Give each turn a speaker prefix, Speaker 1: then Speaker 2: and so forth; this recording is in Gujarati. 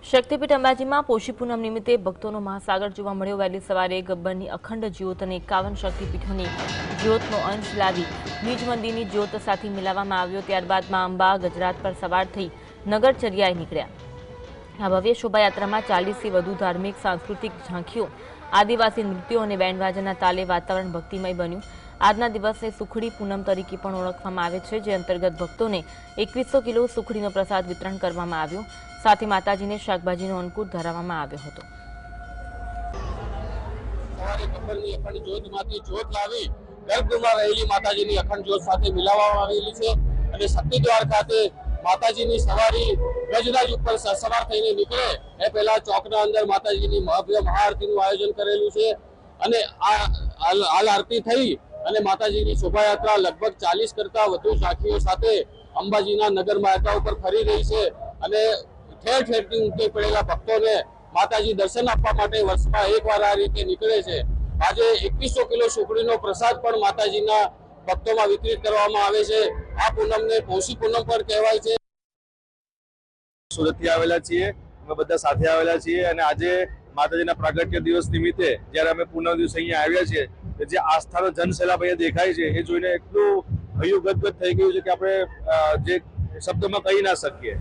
Speaker 1: શક્તિપીઠ અંબાજીમાં પોષી પૂનમ નિમિત્તે ભક્તોનો મહાસાગર જોવા મળ્યો। વહેલી સવારે ગબ્બરની અખંડ જ્યોત અને 51 શક્તિપીઠોની જ્યોતનો અંશ લાવી નિજ મંદિરની જ્યોત સાથે મિલાવવામાં આવ્યો। ત્યારબાદ માં અંબા ગજરાત પર સવાર થઈ નગરચર્યાએ નીકળ્યા। આ ભવ્ય શોભાયાત્રામાં 40થી વધુ ધાર્મિક સાંસ્કૃતિક ઝાંખીઓ, આદિવાસી નૃત્યો અને બેન્ડવાજાના તાલે વાતાવરણ ભક્તિમય બન્યું। આજના દિવસને સુખડી પૂનમ તરીકે પણ ઓળખવામાં આવે છે, જે અંતર્ગત ભક્તોને 2100 કિલો સુખડીનો પ્રસાદ વિતરણ કરવામાં આવ્યો। સાથે માતાજીને શાકભાજીનો અંકુર ધરાવવામાં આવ્યો હતો।
Speaker 2: સવારે ગબ્બરની અખંડ જ્યોતમાંથી જ્યોત લાવી ગર્ભગૃહમાં રહેલી માતાજીની અખંડ જ્યોત સાથે મિલાવવામાં આવેલી છે અને શક્તિદ્વાર ખાતે માતાજીની સવારી ગજરાજ ઉપર સવાર થઈને નીકળે એ પહેલા ચોકના અંદર માતાજીની ભવ્ય મહાઆરતીનું આયોજન કરેલું છે અને હાલ આરતી થઈ અને માતાજીની શોભાયાત્રા લગભગ 40 કરતા વધુ ઝાંખીઓ સાથે અંબાજીના નગર માર્ગો ઉપર ફરી રહી છે અને ઠેર ઠેરથી ઉમટી પડેલા ભક્તોને માતાજી દર્શન આપવા માટે વર્ષમાં એકવાર આ રીતે નીકળે છે। આજે 2100 કિલો સુખડીનો પ્રસાદ પણ માતાજીના ભક્તોમાં વિતરિત કરવામાં આવે છે। આ પૂનમને પોષી પૂનમ પણ કહેવાય છે।
Speaker 3: સુરતથી આવેલા છીએ, અમે બધા સાથે આવેલા છીએ અને આજે માતાજીના પ્રાગટ્ય દિવસ નિમિત્તે જ્યારે અમે પૂનમ દિવસે અહીંયા આવ્યા છીએ, જે આસ્થાનો જનસેલાબ અહીંયા દેખાય છે એ જોઈને એટલું હૈયું ગદગદ થઈ ગયું છે કે આપણે જે શબ્દમાં કહી ના શકીએ।